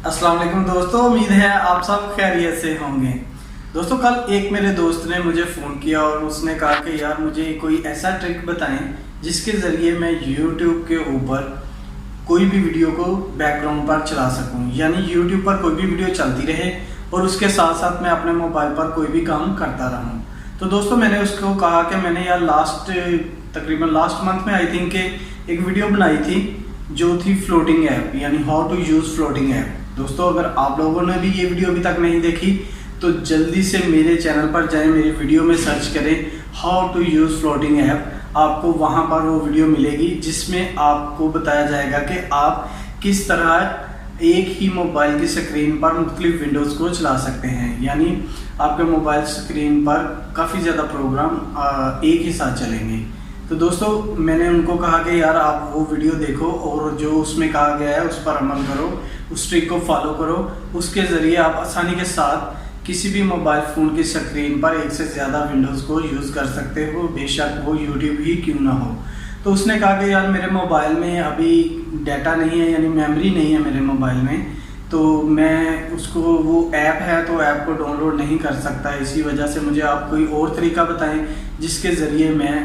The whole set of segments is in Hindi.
अस्सलाम वालेकुम दोस्तों, उम्मीद है आप सब खैरियत से होंगे। दोस्तों कल एक मेरे दोस्त ने मुझे फ़ोन किया और उसने कहा कि यार मुझे कोई ऐसा ट्रिक बताएं जिसके ज़रिए मैं YouTube के ऊपर कोई भी वीडियो को बैकग्राउंड पर चला सकूं, यानी YouTube पर कोई भी वीडियो चलती रहे और उसके साथ साथ मैं अपने मोबाइल पर कोई भी काम करता रहूं। तो दोस्तों मैंने उसको कहा कि मैंने यार तकरीबन लास्ट मंथ में आई थिंक एक वीडियो बनाई थी जो थी फ्लोटिंग ऐप, यानी how to use floating app. दोस्तों अगर आप लोगों ने भी ये वीडियो अभी तक नहीं देखी तो जल्दी से मेरे चैनल पर जाएं, मेरी वीडियो में सर्च करें how to use floating app. आपको वहां पर वो वीडियो मिलेगी जिसमें आपको बताया जाएगा कि आप किस तरह एक ही मोबाइल की स्क्रीन पर मुख्तलिफ विंडोज़ को चला सकते हैं, यानी आपके मोबाइल स्क्रीन पर काफ़ी ज़्यादा प्रोग्राम एक ही साथ चलेंगे। तो दोस्तों मैंने उनको कहा कि यार आप वो वीडियो देखो और जो उसमें कहा गया है उस पर अमल करो, उस ट्रिक को फॉलो करो। उसके ज़रिए आप आसानी के साथ किसी भी मोबाइल फ़ोन की स्क्रीन पर एक से ज़्यादा विंडोज़ को यूज़ कर सकते हो, बेशक वो यूट्यूब ही क्यों ना हो। तो उसने कहा कि यार मेरे मोबाइल में अभी डाटा नहीं है, यानी मेमोरी नहीं है मेरे मोबाइल में, तो मैं उसको वो ऐप है तो ऐप को डाउनलोड नहीं कर सकता। इसी वजह से मुझे आप कोई और तरीका बताएं जिसके ज़रिए मैं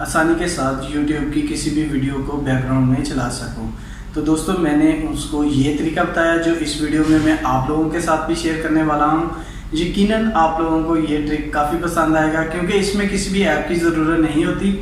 आसानी के साथ YouTube की किसी भी वीडियो को बैकग्राउंड में चला सकूं। तो दोस्तों मैंने उसको ये तरीका बताया जो इस वीडियो में मैं आप लोगों के साथ भी शेयर करने वाला हूं। यकीनन आप लोगों को ये ट्रिक काफ़ी पसंद आएगा क्योंकि इसमें किसी भी ऐप की ज़रूरत नहीं होती।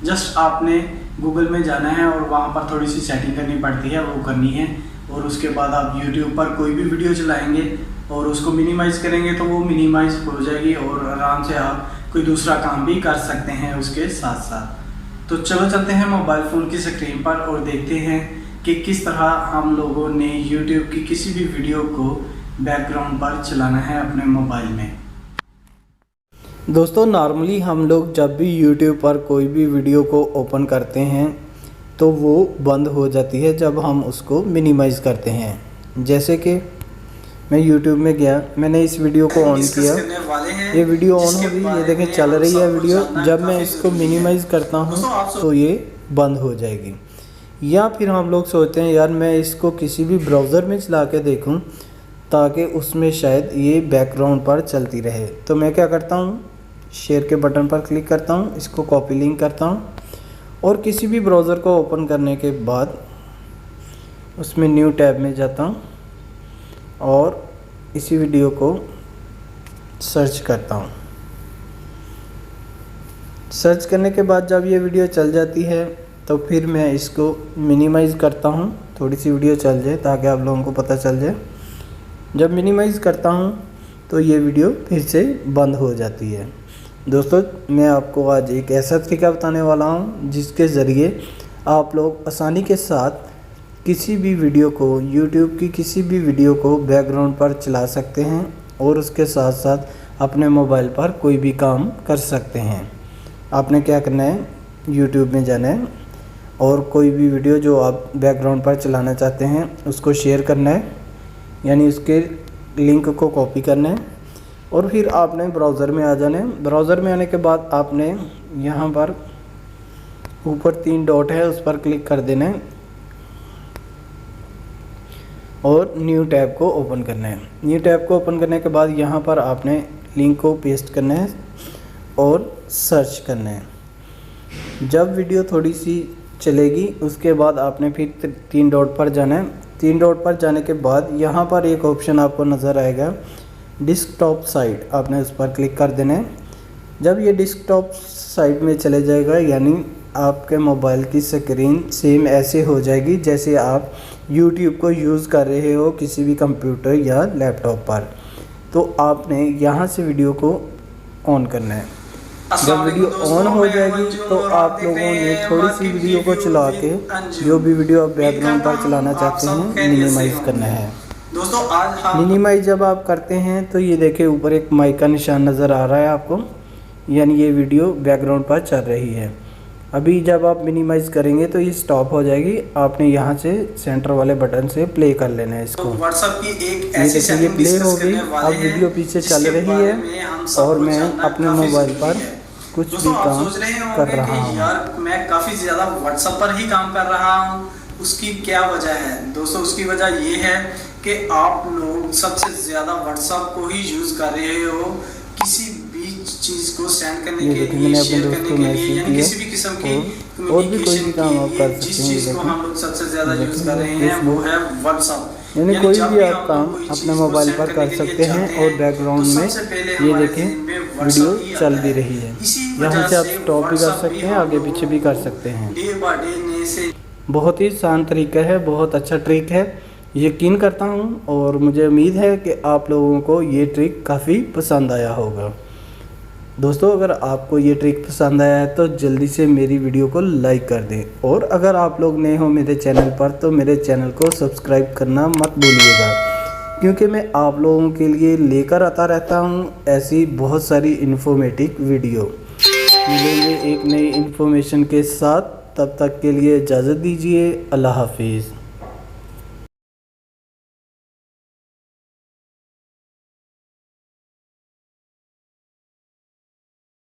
जस्ट आपने गूगल में जाना है और वहाँ पर थोड़ी सी सेटिंग करनी पड़ती है, वो करनी है, और उसके बाद आप YouTube पर कोई भी वीडियो चलाएँगे और उसको मिनिमाइज़ करेंगे तो वो मिनिमाइज़ हो जाएगी और आराम से आप कोई दूसरा काम भी कर सकते हैं उसके साथ साथ। तो चलो चलते हैं मोबाइल फ़ोन की स्क्रीन पर और देखते हैं कि किस तरह हम लोगों ने YouTube की किसी भी वीडियो को बैकग्राउंड पर चलाना है अपने मोबाइल में। दोस्तों नॉर्मली हम लोग जब भी YouTube पर कोई भी वीडियो को ओपन करते हैं तो वो बंद हो जाती है जब हम उसको मिनिमाइज़ करते हैं। जैसे कि मैं YouTube में गया, मैंने इस वीडियो को ऑन किया, ये वीडियो ऑन हो गई, ये देखें चल रही है वीडियो। जब मैं इसको मिनिमाइज़ करता हूँ तो ये बंद हो जाएगी। या फिर हम लोग सोचते हैं यार मैं इसको किसी भी ब्राउज़र में चला के देखूँ ताकि उसमें शायद ये बैकग्राउंड पर चलती रहे। तो मैं क्या करता हूँ, शेयर के बटन पर क्लिक करता हूँ, इसको कॉपी लिंक करता हूँ और किसी भी ब्राउज़र को ओपन करने के बाद उसमें न्यू टैब में जाता हूँ और इसी वीडियो को सर्च करता हूँ। सर्च करने के बाद जब ये वीडियो चल जाती है तो फिर मैं इसको मिनिमाइज़ करता हूँ, थोड़ी सी वीडियो चल जाए ताकि आप लोगों को पता चल जाए। जब मिनिमाइज़ करता हूँ तो ये वीडियो फिर से बंद हो जाती है। दोस्तों मैं आपको आज एक ऐसा तरीका बताने वाला हूँ जिसके ज़रिए आप लोग आसानी के साथ किसी भी वीडियो को, YouTube की किसी भी वीडियो को बैकग्राउंड पर चला सकते हैं और उसके साथ साथ अपने मोबाइल पर कोई भी काम कर सकते हैं। आपने क्या करना है, YouTube में जाना है और कोई भी वीडियो जो आप बैकग्राउंड पर चलाना चाहते हैं उसको शेयर करना है, यानी उसके लिंक को कॉपी करना है और फिर आपने ब्राउज़र में आ जाना है। ब्राउज़र में आने के बाद आपने यहाँ पर ऊपर 3 डॉट है उस पर क्लिक कर देना है और न्यू टैब को ओपन करना है। न्यू टैब को ओपन करने के बाद यहाँ पर आपने लिंक को पेस्ट करना है और सर्च करना है। जब वीडियो थोड़ी सी चलेगी उसके बाद आपने फिर 3 डॉट पर जाना है। 3 डॉट पर जाने के बाद यहाँ पर एक ऑप्शन आपको नज़र आएगा डेस्कटॉप साइड, आपने उस पर क्लिक कर देना है। जब ये डेस्कटॉप साइड में चले जाएगा यानी आपके मोबाइल की स्क्रीन सेम ऐसे हो जाएगी जैसे आप YouTube को यूज़ कर रहे हो किसी भी कंप्यूटर या लैपटॉप पर। तो आपने यहाँ से वीडियो को ऑन करना है। जब वीडियो ऑन हो जाएगी तो आप लोगों ने थोड़ी सी वीडियो को चला के जो भी वीडियो आप बैकग्राउंड पर चलाना चाहते हैं मिनिमाइज़ करना है। दोस्तों आज मिनिमाइज़ जब आप करते हैं तो ये देखिए ऊपर एक माइक का निशान नज़र आ रहा है आपको, यानी ये वीडियो बैकग्राउंड पर चल रही है। अभी जब आप मिनिमाइज़ करेंगे तो ये स्टॉप हो जाएगी। आपने यहाँ से सेंटर वाले बटन से प्ले कर लेना है इसको। व्हाट्सएप की एक ऐसी सेटिंग प्ले हो गई, अब वीडियो पीछे चल रही है और मैं अपने मोबाइल पर कुछ भी काम कर रहा हूँ। यार मैं काफ़ी ज़्यादा व्हाट्सएप पर ही काम कर रहा हूँ, उसकी क्या वजह है दोस्तों? उसकी वजह ये है कि आप लोग सबसे ज़्यादा व्हाट्सएप को ही यूज़ कर रहे हो किसी भी चीज़ को सेंड करने के लिए, शेयर करने के लिए, यानी किसी भी किस्म की और भी कोई भी काम आप कर जिस सकते हैं। चीज़ को हम लोग सबसे ज़्यादा यूज़ कर रहे हैं वो है व्हाट्सएप। यानी कोई भी आप काम अपने मोबाइल पर कर सकते हैं और बैकग्राउंड में ये देखें वीडियो चल भी रही है। यहाँ से आप स्टॉप भी कर सकते हैं, आगे पीछे भी कर सकते हैं। डे बाय डे नए से बहुत ही शान तरीका है, बहुत अच्छा ट्रिक है, यकीन करता हूँ और मुझे उम्मीद है कि आप लोगों को ये ट्रिक काफ़ी पसंद आया होगा। दोस्तों अगर आपको ये ट्रिक पसंद आया है तो जल्दी से मेरी वीडियो को लाइक कर दें, और अगर आप लोग नए हो मेरे चैनल पर तो मेरे चैनल को सब्सक्राइब करना मत भूलिएगा, क्योंकि मैं आप लोगों के लिए लेकर आता रहता हूँ ऐसी बहुत सारी इन्फॉर्मेटिव वीडियो। मिलेंगे एक नई इन्फॉर्मेशन के साथ, तब तक के लिए इजाज़त दीजिए। अल्लाह हाफिज़।